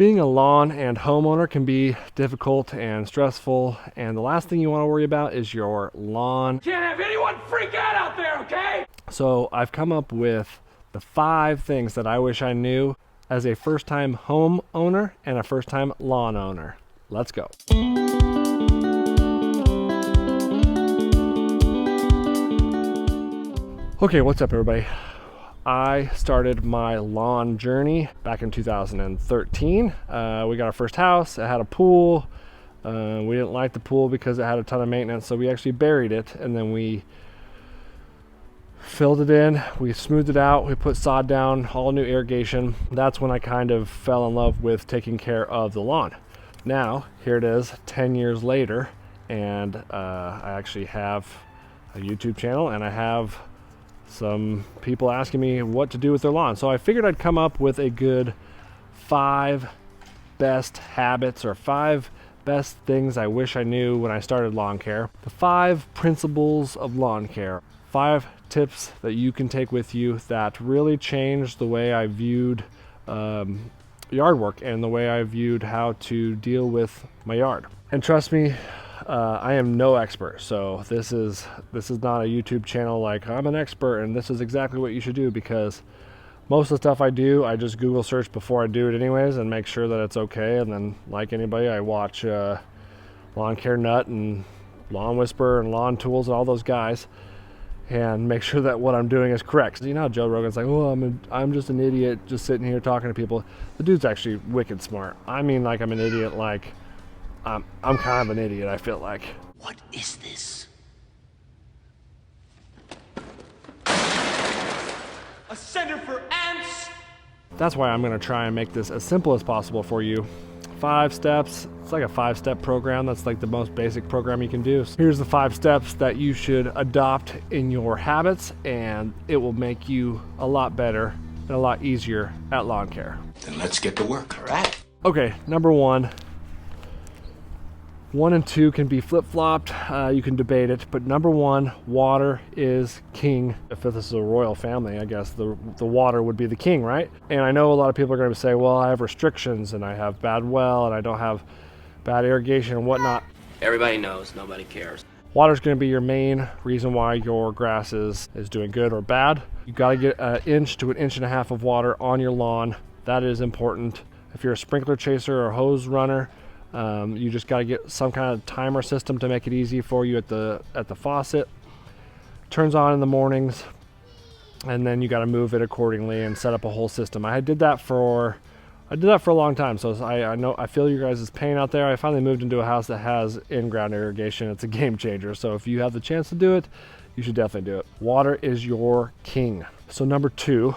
Being a lawn and homeowner can be difficult and stressful, and the last thing you want to worry about is your lawn. Can't have anyone freak out there, okay? So I've come up with the 5 things that I wish I knew as a first-time homeowner and a first-time lawn owner. Let's go. Okay, what's up everybody? I started my lawn journey back in 2013. We got our first house. It had a pool. We didn't like the pool because it had a ton of maintenance, so we actually buried it, and then we filled it in, we smoothed it out, we put sod down, all new irrigation. That's when I kind of fell in love with taking care of the lawn. Now, here it is 10 years later, and I actually have a YouTube channel, and I have some people asking me what to do with their lawn. So I figured I'd come up with a good 5 best habits or 5 best things I wish I knew when I started lawn care. The 5 principles of lawn care. 5 tips that you can take with you that really changed the way I viewed yard work and the way I viewed how to deal with my yard. And trust me, I am no expert, so this is not a YouTube channel like I'm an expert and this is exactly what you should do, because most of the stuff I do, I just Google search before I do it anyways and make sure that it's okay, and then like anybody, I watch Lawn Care Nut and Lawn Whisperer and Lawn Tools and all those guys and make sure that what I'm doing is correct. You know how Joe Rogan's like, oh, I'm just an idiot just sitting here talking to people. The dude's actually wicked smart. I mean, like, I'm an idiot, like I'm kind of an idiot, I feel like. What is this? A center for ants? That's why I'm gonna try and make this as simple as possible for you. 5 steps, it's like a 5-step program. That's like the most basic program you can do. So here's the 5 steps that you should adopt in your habits, and it will make you a lot better and a lot easier at lawn care. Then let's get to work, all right? Okay, number 1. 1 and 2 can be flip-flopped, you can debate it, but number 1, water is king. If this is a royal family, I guess the water would be the king, right? And I know a lot of people are going to say, well, I have restrictions and I have bad well and I don't have bad irrigation and whatnot. Everybody knows, nobody cares. Water is going to be your main reason why your grass is doing good or bad. You got to get 1 inch to 1.5 inches of water on your lawn. That is important. If you're a sprinkler chaser or hose runner, you just got to get some kind of timer system to make it easy for you at the faucet. Turns on in the mornings, and then you got to move it accordingly and set up a whole system. I did that for a long time, so I feel you guys' pain out there. I finally moved into a house that has in-ground irrigation. It's a game changer. So if you have the chance to do it, you should definitely do it. Water is your king. So number 2,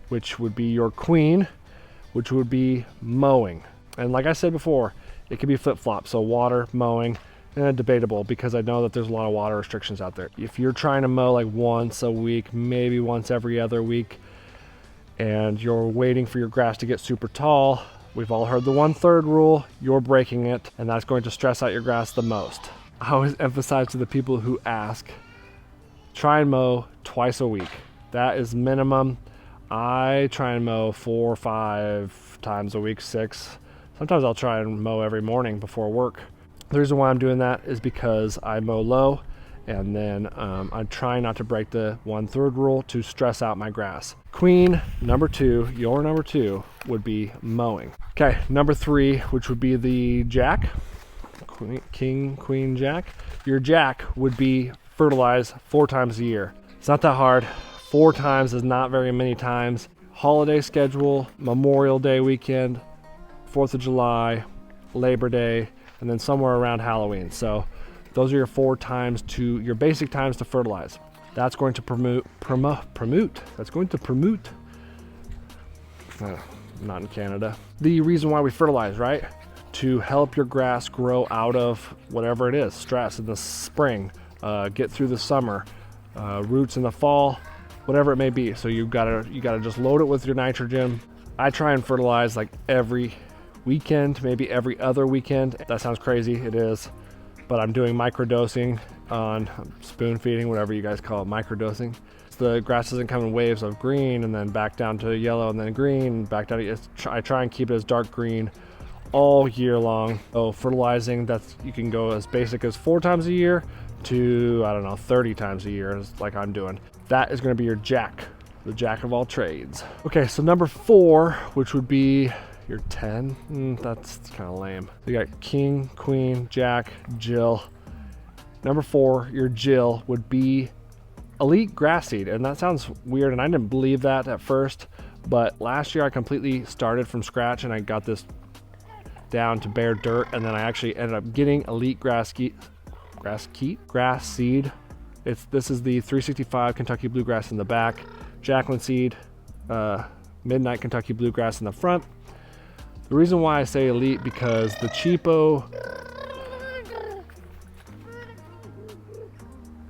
which would be your queen, which would be mowing. And like I said before, it can be flip-flop, so water, mowing, and debatable, because I know that there's a lot of water restrictions out there. If you're trying to mow like once a week, maybe once every other week, and you're waiting for your grass to get super tall, we've all heard the 1/3 rule, you're breaking it, and that's going to stress out your grass the most. I always emphasize to the people who ask, try and mow twice a week. That is minimum. I try and mow 4 or 5 times a week, 6. Sometimes I'll try and mow every morning before work. The reason why I'm doing that is because I mow low, and then I try not to break the 1/3 rule to stress out my grass. Queen, number 2, your number 2 would be mowing. Okay, number 3, which would be the jack, king, queen, jack. Your jack would be fertilize 4 times a year. It's not that hard. 4 times is not very many times. Holiday schedule, Memorial Day weekend, 4th of July, Labor Day, and then somewhere around Halloween. So those are your 4 times your basic times to fertilize. That's going to promote, not in Canada. The reason why we fertilize, right? To help your grass grow out of whatever it is, stress in the spring, get through the summer, roots in the fall, whatever it may be. So you gotta just load it with your nitrogen. I try and fertilize like every weekend, maybe every other weekend. That sounds crazy, it is, but I'm doing microdosing on spoon feeding, whatever you guys call it, microdosing. The grass doesn't come in waves of green and then back down to yellow and then green, back down to, I try and keep it as dark green all year long. So fertilizing, that's, you can go as basic as 4 times a year to, I don't know, 30 times a year, like I'm doing. That is going to be your jack, the jack of all trades. Okay, so number 4, which would be your 10, that's kind of lame. So you got king, queen, jack, Jill. Number 4, your Jill, would be elite grass seed. And that sounds weird, and I didn't believe that at first, but last year I completely started from scratch and I got this down to bare dirt, and then I actually ended up getting elite grass seed. This is the 365 Kentucky bluegrass in the back, Jacqueline seed, midnight Kentucky bluegrass in the front. The reason why I say elite, because the cheapo,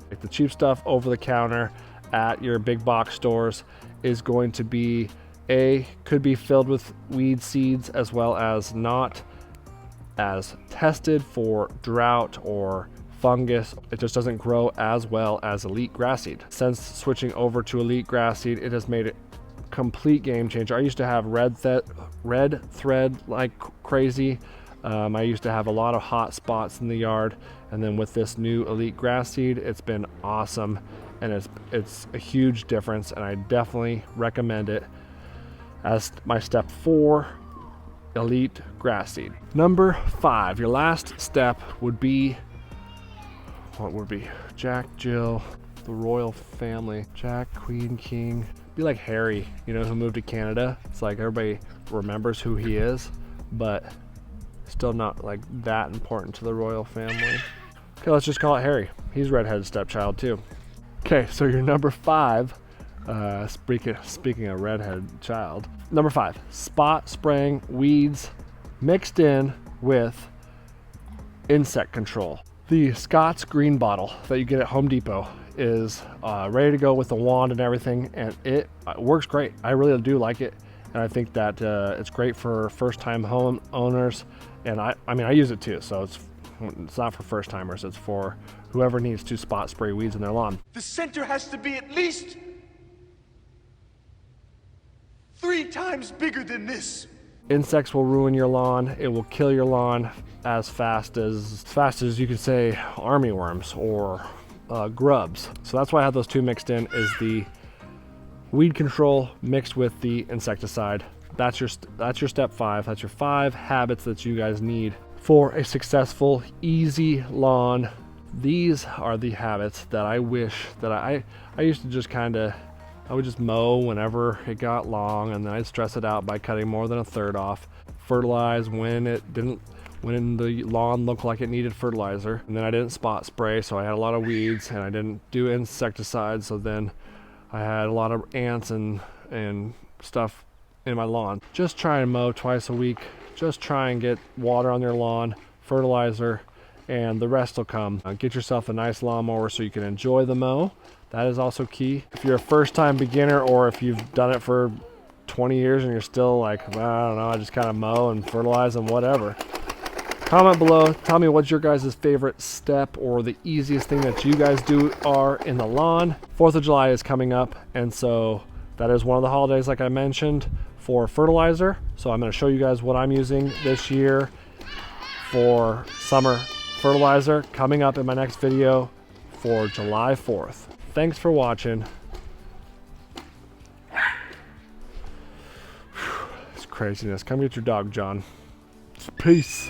like the cheap stuff over the counter at your big box stores is going to be could be filled with weed seeds, as well as not as tested for drought or fungus. It just doesn't grow as well as elite grass seed. Since switching over to elite grass seed, it has made it complete game changer. I used to have red thread like crazy. I used to have a lot of hot spots in the yard, and then with this new elite grass seed, it's been awesome, and it's a huge difference, and I definitely recommend it as my step 4 elite grass seed. Number 5, your last step would be, what would be Jack, Jill, the royal family, Jack, Queen, King. Be like Harry, you know, who moved to Canada. It's like everybody remembers who he is, but still not like that important to the royal family. Okay, let's just call it Harry. He's redheaded stepchild too. Okay, so your number 5, speaking of redheaded child, number 5, spot spraying weeds mixed in with insect control. The Scott's green bottle that you get at Home Depot is ready to go with the wand and everything, and it works great. I really do like it, and I think that it's great for first-time home owners, and I mean I use it too, so it's not for first timers, it's for whoever needs to spot spray weeds in their lawn. The center has to be at least 3 times bigger than this. Insects will ruin your lawn. It will kill your lawn as fast as you could say army worms or grubs. So that's why I have those 2 mixed in, is the weed control mixed with the insecticide. That's your step 5. That's your 5 habits that you guys need for a successful, easy lawn. These are the habits that I wish that I used to just I would just mow whenever it got long, and then I'd stress it out by cutting more than a third off. Fertilize when the lawn looked like it needed fertilizer, and then I didn't spot spray, so I had a lot of weeds, and I didn't do insecticides, so then I had a lot of ants and stuff in my lawn. Just try and mow twice a week. Just try and get water on your lawn, fertilizer, and the rest will come. Get yourself a nice lawnmower so you can enjoy the mow. That is also key. If you're a first-time beginner, or if you've done it for 20 years and you're still like, I don't know, I just kind of mow and fertilize and whatever. Comment below, tell me what your guys' favorite step or the easiest thing that you guys do are in the lawn. 4th of July is coming up, and so that is one of the holidays, like I mentioned, for fertilizer. So I'm going to show you guys what I'm using this year for summer fertilizer, coming up in my next video for July 4th. Thanks for watching. It's craziness. Come get your dog, John. Peace.